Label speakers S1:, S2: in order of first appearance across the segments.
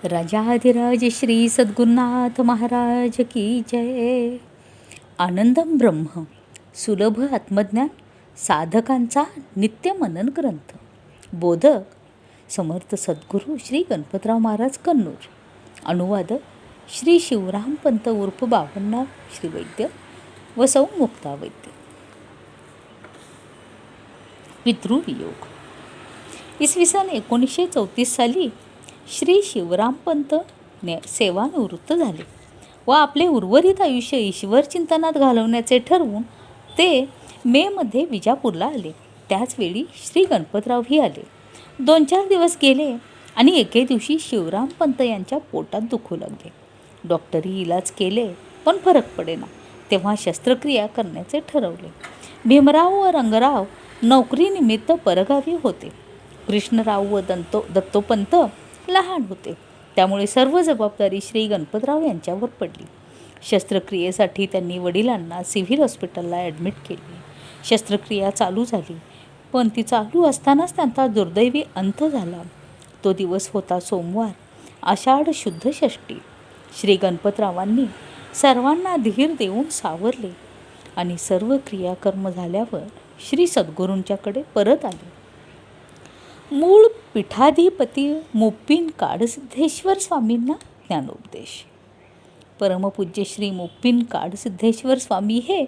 S1: राजाधिराज श्री सद्गुरुनाथ महाराज की जय. आनंदम ब्रह्म सुलभ आत्मज्ञान साधकांचा नित्य मनन ग्रंथ. बोधक समर्थ सद्गुरू श्री गणपतराव महाराज कन्नूर. अनुवादक श्री शिवराम पंत उर्फ बाबण्णा श्री वैद्य व सौ मुक्ता वैद्य. पितृवियोग. इसवी सन 1934 साली श्री शिवरामपंत सेवानिवृत्त झाले व आपले उर्वरित आयुष्य ईश्वर चिंतनात घालवण्याचे ठरवून ते मेमध्ये विजापूरला आले. त्याचवेळी श्री गणपतरावही आले. 2-4 दिवस गेले आणि एके दिवशी शिवरामपंत यांच्या पोटात दुखू लागले. डॉक्टरी इलाज केले पण फरक पडेना. तेव्हा शस्त्रक्रिया करण्याचे ठरवले. भीमराव व रंगराव नोकरीनिमित्त परगावी होते. कृष्णराव व दत्तोपंत लहान होते. त्यामुळे सर्व जबाबदारी श्री गणपतराव यांच्यावर पडली. शस्त्रक्रियेसाठी त्यांनी वडिलांना सिव्हिल हॉस्पिटलला ॲडमिट केले. शस्त्रक्रिया चालू झाली पण ती चालू असतानाच त्यांचा दुर्दैवी अंत झाला. तो दिवस होता सोमवार, आषाढ शुद्ध षष्ठी. श्री गणपतरावांनी सर्वांना धीर देऊन सावरले आणि सर्व क्रियाकर्म झाल्यावर श्री सद्गुरूंच्याकडे परत आले. मूळ पीठाधिपती मुप्पीन काडसिद्धेश्वर स्वामींना ज्ञानोपदेश. परमपूज्य श्री मुप्पीन काडसिद्धेश्वर स्वामी हे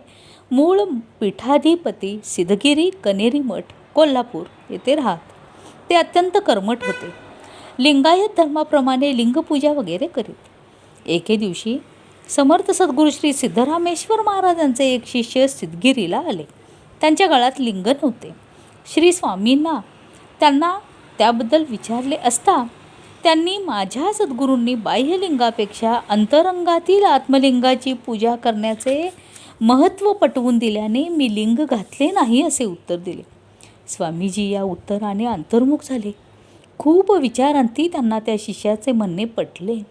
S1: मूळ पीठाधिपती सिद्धगिरी कनेरी मठ कोल्हापूर येथे राहत. ते अत्यंत कर्मठ होते. लिंगायत धर्माप्रमाणे लिंगपूजा वगैरे करीत. एके दिवशी समर्थ सद्गुरू श्री सिद्धरामेश्वर महाराजांचे एक शिष्य सिद्धगिरीला आले. त्यांच्या गळात लिंग नव्हते. श्री स्वामींना त्यांना त्याबद्दल विचारले असता त्यांनी माझ्या सद्गुरूंनी बाह्यलिंगापेक्षा अंतरंगातील आत्मलिंगाची पूजा करण्याचे महत्त्व पटवून दिल्याने मी लिंग घातले नाही असे उत्तर दिले. स्वामीजी या उत्तराने अंतर्मुख झाले. खूप विचारांती त्यांना त्या शिष्याचे म्हणणे पटले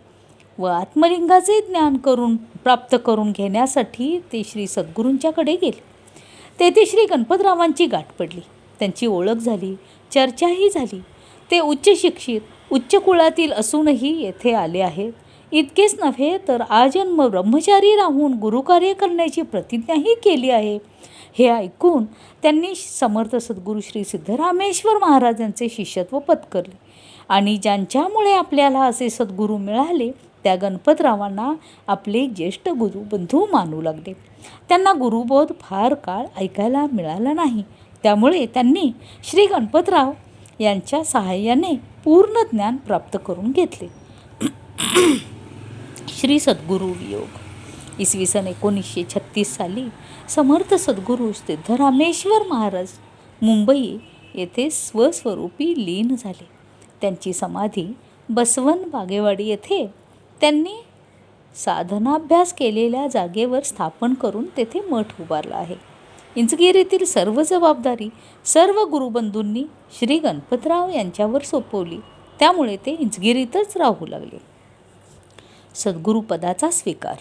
S1: व आत्मलिंगाचे ज्ञान प्राप्त करून घेण्यासाठी ते श्री सद्गुरूंच्याकडे गेले. तेथे श्री गणपतरावांची गाठ पडली. त्यांची ओळख झाली, चर्चाही झाली. ते उच्च शिक्षित, उच्च कुळातील असूनही येथे आले आहेत. इतकेच नव्हे तर आजन्म ब्रह्मचारी राहून गुरुकार्य करण्याची प्रतिज्ञाही केली आहे. हे ऐकून त्यांनी समर्थ सद्गुरू श्री सिद्धरामेश्वर महाराजांचे शिष्यत्व पत्करले आणि ज्यांच्यामुळे आपल्याला असे सद्गुरू मिळाले त्या गणपतरावांना आपले ज्येष्ठ गुरुबंधू मानू लागले. त्यांना गुरुबोध फार काळ ऐकायला मिळाला नाही. त्यामुळे त्यांनी श्री गणपतराव यांच्या सहाय्याने पूर्ण ज्ञान प्राप्त करून घेतले. श्री सद्गुरू वियोग. इसवी सन 1936 साली समर्थ सद्गुरू सिद्धरामेश्वर महाराज मुंबई येथे स्वस्वरूपी लीन झाले. त्यांची समाधी बसवन बागेवाडी येथे त्यांनी साधनाभ्यास केलेल्या जागेवर स्थापन करून तेथे मठ उभारला आहे. इंचगिरीतील सर्व जबाबदारी सर्व गुरुबंधूंनी श्री गणपतराव यांच्यावर सोपवली. त्यामुळे ते इंचगिरीतच राहू लागले. सद्गुरुपदाचा स्वीकार.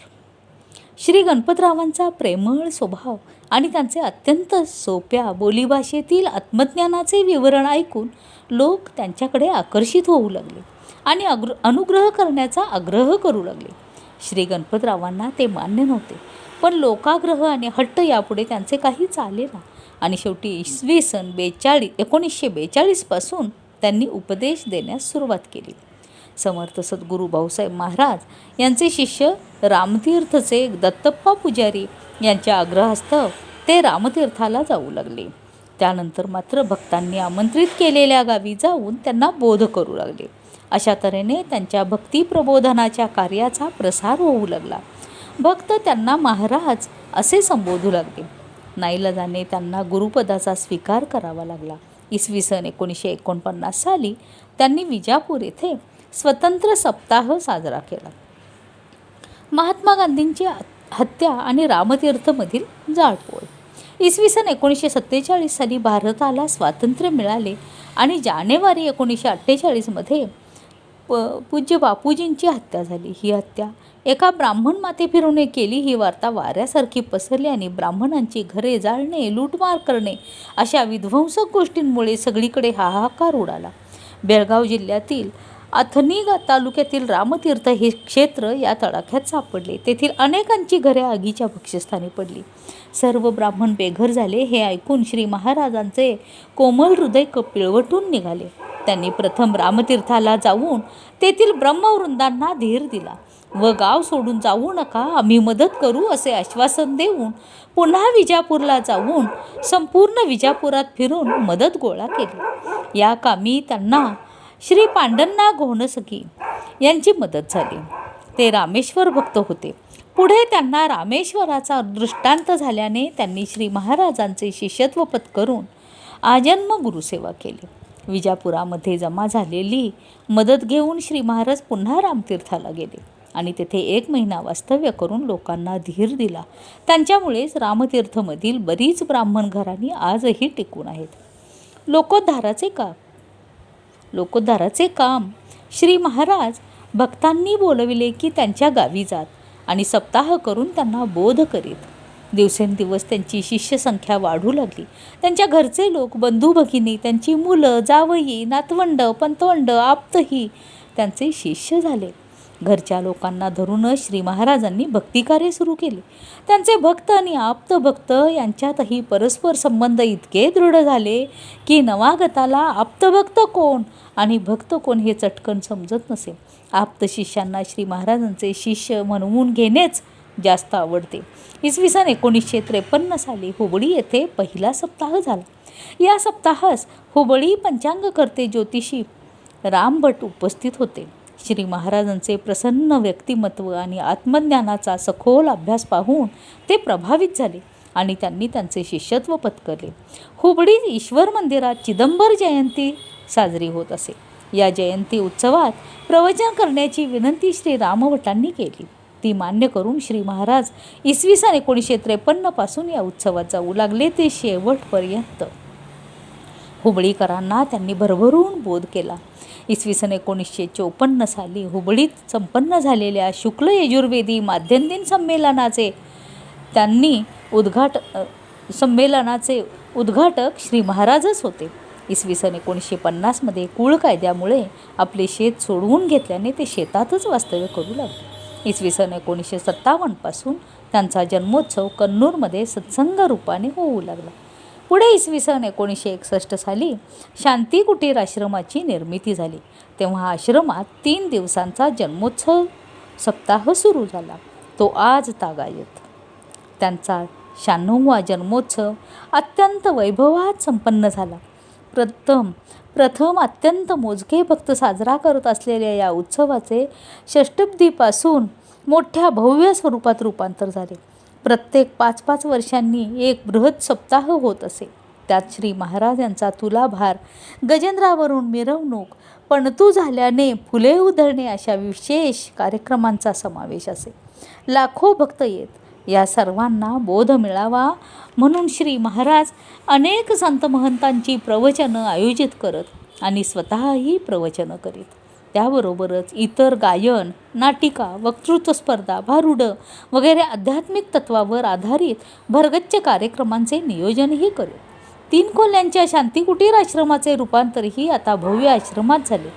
S1: श्री गणपतरावांचा प्रेमळ स्वभाव आणि त्यांचे अत्यंत सोप्या बोलीभाषेतील आत्मज्ञानाचे विवरण ऐकून लोक त्यांच्याकडे आकर्षित होऊ लागले आणि अनुग्रह करण्याचा आग्रह करू लागले. श्री गणपतरावांना ते मान्य नव्हते पण लोकाग्रह आणि हट्ट यापुढे त्यांचे काही चालेना आणि शेवटी इसवी सन 1942 पासून त्यांनी उपदेश देण्यास सुरुवात केली. समर्थ सद्गुरू भाऊसाहेब महाराज यांचे शिष्य रामतीर्थचे दत्तप्पा पुजारी यांच्या आग्रहास्तव ते रामतीर्थाला जाऊ लागले. त्यानंतर मात्र भक्तांनी आमंत्रित केलेल्या गावी जाऊन त्यांना बोध करू लागले. अशा तऱ्हेने त्यांच्या भक्ती प्रबोधनाच्या कार्याचा प्रसार होऊ लागला. भक्त त्यांना महाराज असे संबोधू लागले. नाईलाजाने त्यांना गुरुपदाचा स्वीकार करावा लागला. इसवी सन 1949 साली त्यांनी विजापूर येथे स्वतंत्र सप्ताह साजरा केला. महात्मा गांधींची हत्या आणि रामतीर्थमधील जाळपोळ. इसवी सन 1947 साली भारताला स्वातंत्र्य मिळाले आणि जानेवारी 1948 पूज्य बापूजींची हत्या झाली. ही हत्या एका ब्राह्मण माथेफिरूने केली. ही वार्ता वाऱ्यासारखी पसरली आणि ब्राह्मणांची घरे जाळणे, लूटमार करणे अशा विध्वंसक गोष्टींमुळे सगळीकडे हाहाकार उडाला. बेळगाव जिल्ह्यातील अथनी तालुक्यातील रामतीर्थ हे क्षेत्र या तडाख्यात सापडले. तेथील अनेकांची घरे आगीच्या भक्ष्यस्थानी पडली. सर्व ब्राह्मण बेघर झाले. हे ऐकून श्री महाराजांचे कोमल हृदय पिळवटून निघाले. त्यांनी प्रथम रामतीर्थाला जाऊन तेथील ब्रह्मवृंदांना धीर दिला व गाव सोडून जाऊ नका, आम्ही मदत करू असे आश्वासन देऊन पुन्हा विजापूरला जाऊन संपूर्ण विजापुरात फिरून मदत गोळा केली. या कामी त्यांना श्री पांडन्नाग घोणसगी यांची मदत झाली. ते रामेश्वर भक्त होते. पुढे त्यांना रामेश्वराचा दृष्टांत झाल्याने त्यांनी श्री महाराजांचे शिष्यत्व पत्करून आजन्म गुरुसेवा केली. विजापुरामध्ये जमा झालेली मदत घेऊन श्री महाराज पुन्हा रामतीर्थाला गेले आणि तेथे 1 महिना वास्तव्य करून लोकांना धीर दिला. त्यांच्यामुळेच रामतीर्थमधील बरीच ब्राह्मण घराणी आजही टिकून आहेत. लोकोद्धाराचे काम श्री महाराज भक्तांनी बोलविले की त्यांच्या गावी जात आणि सप्ताह करून त्यांना बोध करीत. दिवसेंदिवस त्यांची शिष्य संख्या वाढू लागली. त्यांच्या घरचे लोक, बंधू भगिनी, त्यांची मुलं, जावई, नातवंड, पंतवंड, आप्तही त्यांचे शिष्य झाले. घरच्या लोकांना धरूनच श्री महाराजांनी भक्तिकार्य सुरू केले. त्यांचे भक्त आणि आप्तभक्त यांच्यातही परस्पर संबंध इतके दृढ झाले की नवागताला आप्तभक्त कोण आणि भक्त कोण हे चटकन समजत नसे. आप्त शिष्यांना श्री महाराजांचे शिष्य म्हणवून घेणेच जास्त आवडते. इसवी सन 1953 साली हुबळी येथे पहिला सप्ताह झाला. या सप्ताहास हुबळी पंचांगकर्ते ज्योतिषी रामभट उपस्थित होते. श्री महाराजांचे प्रसन्न व्यक्तिमत्व आणि आत्मज्ञानाचा सखोल अभ्यास पाहून ते प्रभावित झाले आणि त्यांनी त्यांचे शिष्यत्व पत्करले. हुबळीत ईश्वर मंदिरात चिदंबर जयंती साजरी होत असे. या जयंती उत्सवात प्रवचन करण्याची विनंती श्री रामभटांनी केली. ती मान्य करून श्री महाराज इसवी सन 1953 पासून या उत्सवात जाऊ लागले. ते शेवटपर्यंत हुबळीकरांना त्यांनी भरभरून बोध केला. इसवी सन 1954 साली हुबळीत संपन्न झालेल्या शुक्ल यजुर्वेदी माध्यमदिन संमेलनाचे उद्घाटक श्री महाराजच होते. इसवी सन 1950 कुळ कायद्यामुळे आपले शेत सोडवून घेतल्याने ते शेतातच वास्तव्य करू लागले. इसवी सन 1957 पासून त्यांचा जन्मोत्सव कन्नूरमध्ये सत्संग रूपाने होऊ लागला. पुढे इसवी सन 1961 साली शांती कुटीर आश्रमाची निर्मिती झाली. तेव्हा आश्रमात 3 दिवसांचा जन्मोत्सव सप्ताह सुरू झाला. तो आज तागायत. त्यांचा 96वा जन्मोत्सव अत्यंत वैभवात संपन्न झाला. प्रथम अत्यंत मोजके भक्त साजरा करत असलेल्या या उत्सवाचे षष्टब्दीपासून मोठ्या भव्य स्वरूपात रूपांतर झाले. प्रत्येक 5-5 वर्षांनी एक बृहत सप्ताह होत असे. त्यात श्री महाराज यांचा तुलाभार, गजेंद्रावरून मिरवणूक, पणतू झाल्याने फुले उधळणे अशा विशेष कार्यक्रमांचा समावेश असे. लाखो भक्त येत. या सर्वांना बोध मिळावा म्हणून श्री महाराज अनेक संत महंतांची प्रवचनं आयोजित करत आणि स्वतःही प्रवचनं करीत. त्याबरोबरच इतर गायन, नाटिका, वक्तृत्व स्पर्धा, भारुडं वगैरे आध्यात्मिक तत्वावर आधारित भरगच्च कार्यक्रमांचे नियोजनही करीत. 3 खोल्यांच्या शांतीकुटीर आश्रमाचे रूपांतरही आता भव्य आश्रमात झाले.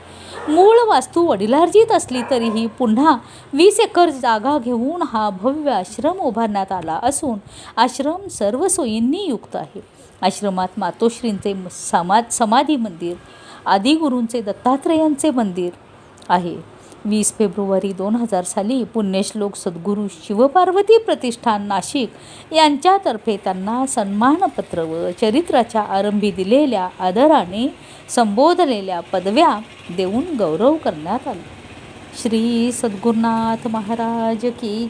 S1: मूळ वास्तू वडिलार्जित असली तरीही पुन्हा 20 एकर जागा घेऊन हा भव्य आश्रम उभारण्यात आला असून आश्रम सर्व सोयींनी युक्त आहे. आश्रमात मातोश्रींचे समाधी मंदिर, आदिगुरूंचे दत्तात्रेयांचे मंदिर आहे. 20 फेब्रुवारी 2000 साली पुण्यश्लोक सद्गुरू शिवपार्वती प्रतिष्ठान नाशिक यांच्यातर्फे त्यांना सन्मानपत्र व चरित्राच्या आरंभी दिलेल्या आदराने संबोधलेल्या पदव्या देऊन गौरव करण्यात आला. श्री सद्गुरुनाथ महाराज की